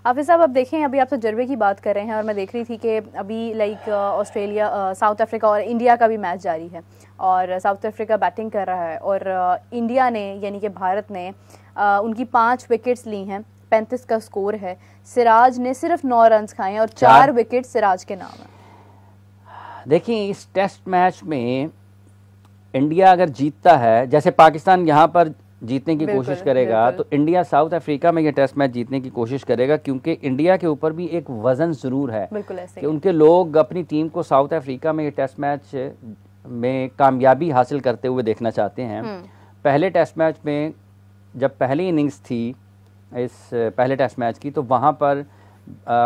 हाफिज साहब, अब देखें, अभी आप तजर्बे की बात कर रहे हैं और मैं देख रही थी कि अभी लाइक ऑस्ट्रेलिया, साउथ अफ्रीका और इंडिया का भी मैच जारी है और साउथ अफ्रीका बैटिंग कर रहा है और इंडिया ने यानी कि भारत ने उनकी 5 विकेट्स ली हैं, 35 का स्कोर है। सिराज ने सिर्फ 9 रन खाए हैं और 4 विकेट सिराज के नाम है। देखिए, इस टेस्ट मैच में इंडिया अगर जीतता है, जैसे पाकिस्तान यहाँ पर जीतने की कोशिश करेगा, तो इंडिया साउथ अफ्रीका में ये टेस्ट मैच जीतने की कोशिश करेगा, क्योंकि इंडिया के ऊपर भी एक वजन जरूर है कि उनके लोग अपनी टीम को साउथ अफ्रीका में ये टेस्ट मैच में कामयाबी हासिल करते हुए देखना चाहते हैं। पहले टेस्ट मैच में जब पहली इनिंग्स थी इस पहले टेस्ट मैच की, तो वहाँ पर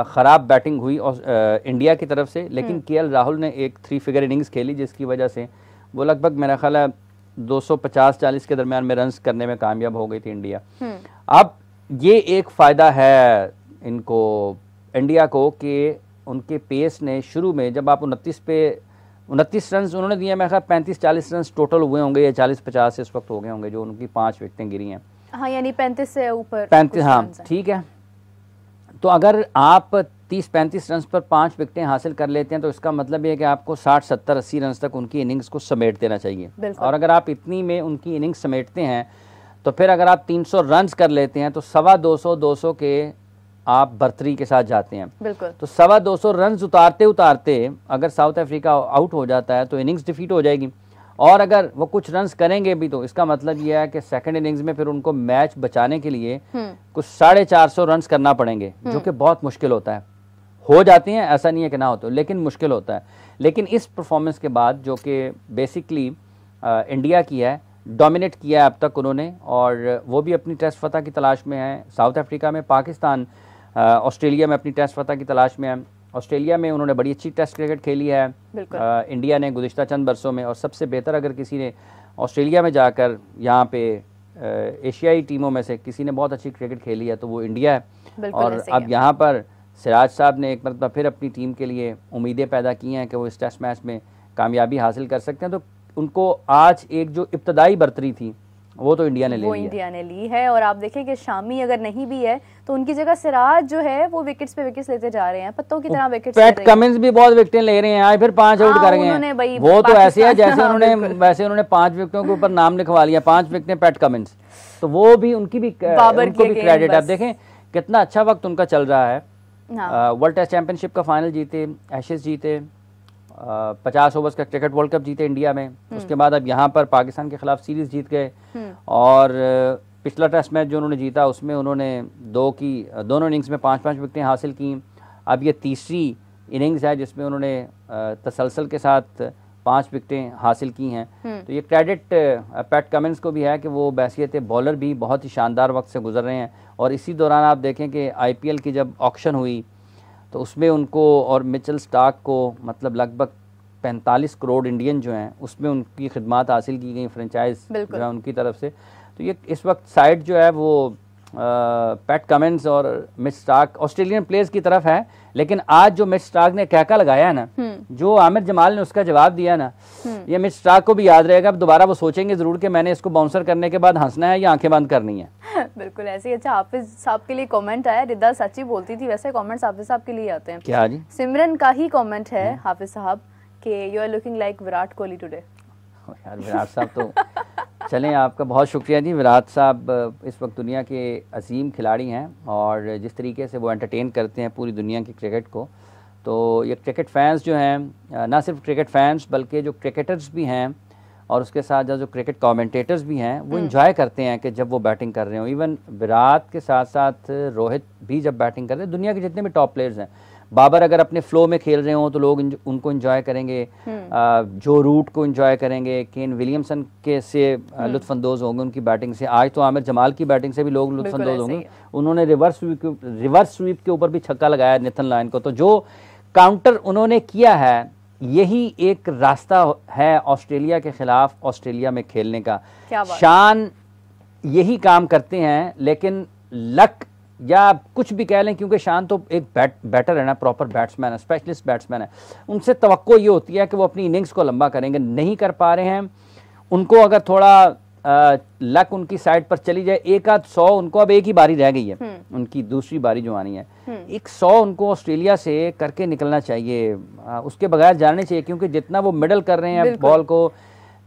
ख़राब बैटिंग हुई और इंडिया की तरफ से, लेकिन केएल राहुल ने एक 3 फिगर इनिंग्स खेली जिसकी वजह से वो लगभग मेरा ख्याल है 250-40 के दरमियान में रन्स करने में कामयाब हो गई थी इंडिया। अब ये एक फ़ायदा है इनको, इंडिया को, कि उनके पेस ने शुरू में जब आप 29 रन उन्होंने दिए, मैं ख्याल 35-40 रन टोटल हुए होंगे या 40-50 इस वक्त हो गए होंगे जो उनकी 5 विकेटें गिरी हैं। हाँ, यानी 35 से ऊपर 35, हाँ ठीक है। तो अगर आप 30-35 रन पर 5 विकेटें हासिल कर लेते हैं तो इसका मतलब ये है कि आपको 60-70-80 रन तक उनकी इनिंग्स को समेट देना चाहिए। और अगर आप इतनी में उनकी इनिंग्स समेटते हैं तो फिर अगर आप 300 रन कर लेते हैं तो 250 के आप बर्तरी के साथ जाते हैं। तो 250 रन उतारते उतारते अगर साउथ अफ्रीका आउट हो जाता है तो इनिंग्स डिफीट हो जाएगी, और अगर वो कुछ रन्स करेंगे भी तो इसका मतलब यह है कि सेकंड इनिंग्स में फिर उनको मैच बचाने के लिए कुछ 450 रन्स करना पड़ेंगे, जो कि बहुत मुश्किल होता है। हो जाते हैं, ऐसा नहीं है कि ना हो, तो लेकिन मुश्किल होता है। लेकिन इस परफॉर्मेंस के बाद जो कि बेसिकली इंडिया की है, डोमिनेट किया है अब तक उन्होंने, और वो भी अपनी टेस्ट फतह की तलाश में है। साउथ अफ्रीका में, पाकिस्तान, ऑस्ट्रेलिया में अपनी टेस्ट फतह की तलाश में है। ऑस्ट्रेलिया में उन्होंने बड़ी अच्छी टेस्ट क्रिकेट खेली है इंडिया ने गुज़िश्ता चंद बरसों में, और सबसे बेहतर अगर किसी ने ऑस्ट्रेलिया में जाकर यहाँ पे एशियाई टीमों में से किसी ने बहुत अच्छी क्रिकेट खेली है तो वो इंडिया है। और अब यहाँ पर सिराज साहब ने एक मरतबा फिर अपनी टीम के लिए उम्मीदें पैदा की हैं कि वो इस टेस्ट मैच में कामयाबी हासिल कर सकते हैं। तो उनको आज एक जो इब्तदाई बर्तरी थी वो तो इंडिया ने ली है। और आप देखें कि शामी अगर नहीं भी है तो उनकी जगह सिराज जो है वो विकेट्स पे विकेट्स लेते जा रहे हैं, पत्तों की तरह विकेट्स। पैट कमिंस भी बहुत विकेटें ले रहे हैं, आज फिर 5 आउट कर गए हैं। वो तो ऐसे है जैसे उन्होंने 5 विकेटों के ऊपर नाम लिखवा लिया, 5 विकेटें पैट कमिंस। तो वो भी उनकी भी क्रेडिट। आप देखें कितना अच्छा वक्त उनका चल रहा है। वर्ल्ड टेस्ट चैंपियनशिप का फाइनल जीते, एशेज जीते, 50 ओवर्स का क्रिकेट वर्ल्ड कप जीते इंडिया में। उसके बाद अब यहाँ पर पाकिस्तान के खिलाफ सीरीज जीत गए, और पिछला टेस्ट मैच जो उन्होंने जीता उसमें उन्होंने दोनों इनिंग्स में 5-5 विकेटें हासिल की। अब ये तीसरी इनिंग्स है जिसमें उन्होंने तसलसल के साथ 5 विकेटें हासिल की हैं। तो ये क्रेडिट पैट कमिंस को भी है कि वो बैसियत बॉलर भी बहुत ही शानदार वक्त से गुजर रहे हैं। और इसी दौरान आप देखें कि आईपीएल की जब ऑक्शन हुई तो उसमें उनको और मिचेल स्टार्क को मतलब लगभग 45 करोड़ इंडियन जो हैं उसमें उनकी खिदमात हासिल की गई फ्रेंचाइज जो है उनकी तरफ से। तो ये इस वक्त साइड जो है वो पैट कमिंस और मिच स्टार्क ऑस्ट्रेलियन प्लेयर्स की तरफ है। लेकिन आज जो मिच स्टार्क ने कहका लगाया है ना, जो आमिर जमाल ने उसका जवाब दिया ना, ये मिच स्टार्क को भी याद रहेगा। अब दोबारा वो सोचेंगे जरूर कि मैंने इसको बाउंसर करने के बाद हंसना है या आंखें बंद करनी है। बिल्कुल ऐसे ही। अच्छा, हाफिज साहब के लिए कमेंट आया, रिदा सच्ची बोलती थी, वैसे कमेंट्स हाफिज साहब के लिए आते हैं। क्या जी? सिमरन का ही कमेंट है हाफिज साहब कि you are looking like Virat Kohli today. यार विराट साहब तो चलें, आपका बहुत शुक्रिया जी। विराट साहब इस वक्त दुनिया के अजीम खिलाड़ी हैं और जिस तरीके से वो एंटरटेन करते हैं पूरी दुनिया की क्रिकेट को, तो ये क्रिकेट फैंस जो हैं, ना सिर्फ क्रिकेट फैंस बल्कि जो क्रिकेटर्स भी हैं और उसके साथ जो क्रिकेट कमेंटेटर्स भी हैं वो इन्जॉय करते हैं कि जब वो बैटिंग कर रहे हो। इवन विराट के साथ साथ रोहित भी जब बैटिंग कर रहे हैं, दुनिया के जितने भी टॉप प्लेयर्स हैं, बाबर अगर अपने फ्लो में खेल रहे हो तो लोग उनको एंजॉय करेंगे, जो रूट को एंजॉय करेंगे, केन विलियमसन के से लुत्फानंदोज होंगे उनकी बैटिंग से। आज तो आमिर जमाल की बैटिंग से भी लोग लुत्फानंदोज होंगे। उन्होंने रिवर्स स्वीप के ऊपर भी छक्का लगाया नेथन लायन को। तो जो काउंटर उन्होंने किया है, यही एक रास्ता है ऑस्ट्रेलिया के खिलाफ ऑस्ट्रेलिया में खेलने का। शान यही काम करते हैं, लेकिन लक या कुछ भी कह लें, क्योंकि शान तो एक बैटर है ना, प्रॉपर बैट्समैन है, स्पेशलिस्ट बैट्समैन है। उनसे तवक्को ये होती है कि वो अपनी इनिंग्स को लंबा करेंगे, नहीं कर पा रहे हैं। उनको अगर थोड़ा लक उनकी साइड पर चली जाए, एक आध 100 उनको, अब एक ही बारी रह गई है उनकी दूसरी बारी जो आनी है, एक 100 उनको ऑस्ट्रेलिया से करके निकलना चाहिए, उसके बगैर जाने चाहिए, क्योंकि जितना वो मिडल कर रहे हैं बॉल को,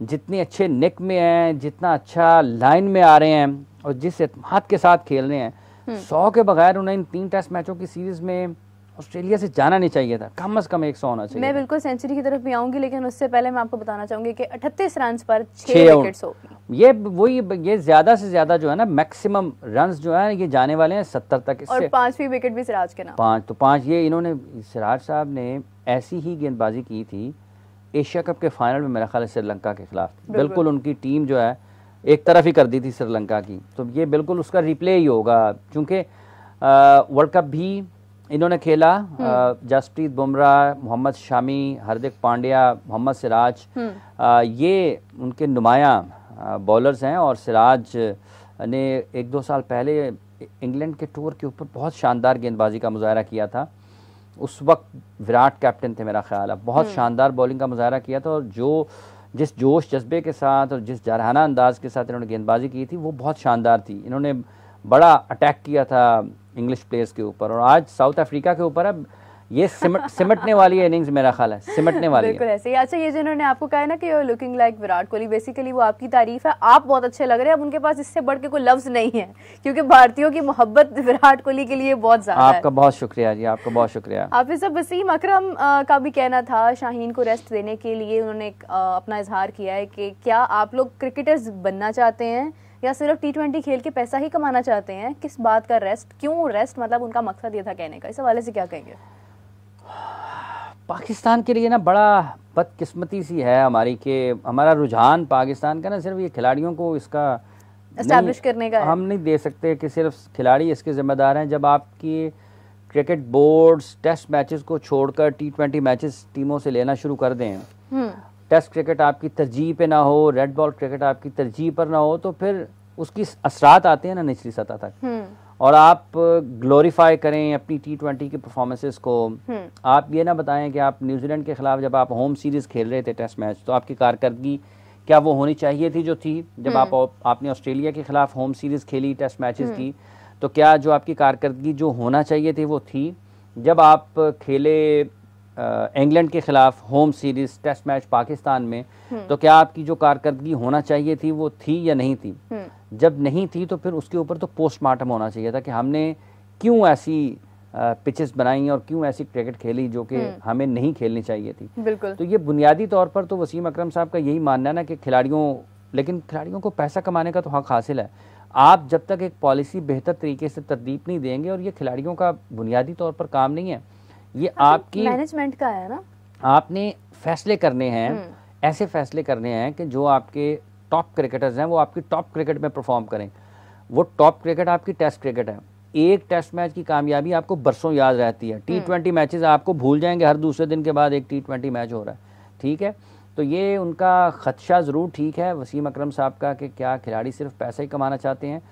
जितने अच्छे निक में हैं, जितना अच्छा लाइन में आ रहे हैं और जिस इत्मीनान के साथ खेल रहे हैं, 100 के बगैर उन्हें इन 3 टेस्ट मैचों की सीरीज में ऑस्ट्रेलिया से जाना नहीं चाहिए था, कम से कम 100 होना चाहिए। मैं बिल्कुल सेंचुरी की तरफ भी आऊंगी, लेकिन उससे पहले मैं आपको बताना चाहूंगी कि 38 रन पर 6 विकेट्स होगी। ये ज्यादा से ज्यादा जो है ना, मैक्सिमम रन्स जो है ये जाने वाले हैं 70 तक, इससे और 5वीं विकेट भी सिराज के नाम। 5 ये इन्होंने, सिराज साहब ने ऐसी ही गेंदबाजी की थी एशिया कप के फाइनल में, मेरा ख्याल है श्रीलंका के खिलाफ, बिल्कुल उनकी टीम जो है एक तरफ ही कर दी थी श्रीलंका की, तो ये बिल्कुल उसका रिप्ले ही होगा, क्योंकि वर्ल्ड कप भी इन्होंने खेला, जसप्रीत बुमराह, मोहम्मद शामी, हार्दिक पांड्या, मोहम्मद सिराज, ये उनके नुमायां बॉलर्स हैं, और सिराज ने 1-2 साल पहले इंग्लैंड के टूर के ऊपर बहुत शानदार गेंदबाजी का मुजाहरा किया था, उस वक्त विराट कैप्टन थे मेरा ख्याल है, बहुत शानदार बॉलिंग का मुजाहरा किया था, और जिस जोश जज्बे के साथ और जिस जारहाना अंदाज के साथ इन्होंने गेंदबाजी की थी वो बहुत शानदार थी, इन्होंने बड़ा अटैक किया था इंग्लिश प्लेयर्स के ऊपर, और आज साउथ अफ्रीका के ऊपर अब ये सिमटने वाली है इनिंग्स, मेरा ख्याल है सिमटने वाली बिल्कुल ऐसे ही। अच्छा, ये जो इन्होंने आपको कहा है ना कि you looking like Virat Kohli, basically वो आपकी तारीफ है, आप बहुत अच्छे लग रहे हैं, अब उनके पास इससे बढ़ के कोई लफ्ज नहीं है, क्योंकि भारतीयों की मोहब्बत विराट कोहली के लिए बहुत ज्यादा है। आपका बहुत शुक्रिया जी, आपका बहुत शुक्रिया। हाफिज साहब, वसीम अकरम का भी कहना था शाहीन को रेस्ट देने के लिए, उन्होंने अपना इजहार किया है कि क्या आप लोग क्रिकेटर्स बनना चाहते हैं या सिर्फ T20 खेल के पैसा ही कमाना चाहते हैं, किस बात का रेस्ट, क्यों रेस्ट, मतलब उनका मकसद ये था कहने का, इस हवाले से क्या कहेंगे? पाकिस्तान के लिए ना बड़ा बदकिस्मती सी है हमारी कि हमारा रुझान पाकिस्तान का ना सिर्फ ये खिलाड़ियों को इसका एस्टैब्लिश करने का है। हम नहीं दे सकते कि सिर्फ खिलाड़ी इसके जिम्मेदार हैं, जब आपकी क्रिकेट बोर्ड्स टेस्ट मैचेस को छोड़कर T20 मैचेस टीमों से लेना शुरू कर दें, टेस्ट क्रिकेट आपकी तरजीह पे ना हो, रेड बॉल क्रिकेट आपकी तरजीह पर ना हो, तो फिर उसकी असरात आते हैं ना निचली सतह तक, और आप ग्लोरीफाई करें अपनी T20 की परफॉर्मेंसेस को, आप ये ना बताएं कि आप न्यूजीलैंड के खिलाफ जब आप होम सीरीज़ खेल रहे थे टेस्ट मैच, तो आपकी कारकर्दगी क्या वो होनी चाहिए थी जो थी, जब आपने ऑस्ट्रेलिया के खिलाफ होम सीरीज़ खेली टेस्ट मैचेस की, तो क्या जो आपकी कारकर्दगी जो होना चाहिए थी वो थी, जब आप खेले इंग्लैंड के खिलाफ home series test match Pakistan में, तो क्या आपकी जो कारकर्दगी होना चाहिए थी वो थी या नहीं थी, जब नहीं थी तो फिर उसके ऊपर तो पोस्टमार्टम होना चाहिए था कि हमने क्यों ऐसी पिचेस बनाई और क्यों ऐसी क्रिकेट खेली जो कि हमें नहीं खेलनी चाहिए थी। बिल्कुल। तो ये बुनियादी तौर पर तो वसीम अकरम साहब का यही मानना है ना कि लेकिन खिलाड़ियों को पैसा कमाने का तो हक हासिल है, आप जब तक एक पॉलिसी बेहतर तरीके से तरतीब नहीं देंगे, और ये खिलाड़ियों का बुनियादी तौर पर काम नहीं है, ये आपकी मैनेजमेंट का है ना, आपने फैसले करने हैं, ऐसे फैसले करने हैं कि जो आपके टॉप क्रिकेटर्स हैं वो आपकी टॉप क्रिकेट में परफॉर्म करें, वो टॉप क्रिकेट आपकी टेस्ट क्रिकेट है, एक टेस्ट मैच की कामयाबी आपको बरसों याद रहती है, T20 मैचेस आपको भूल जाएंगे, हर दूसरे दिन के बाद एक T20 मैच हो रहा है, ठीक है। तो ये उनका खदशा ज़रूर ठीक है वसीम अकरम साहब का कि क्या खिलाड़ी सिर्फ पैसा ही कमाना चाहते हैं,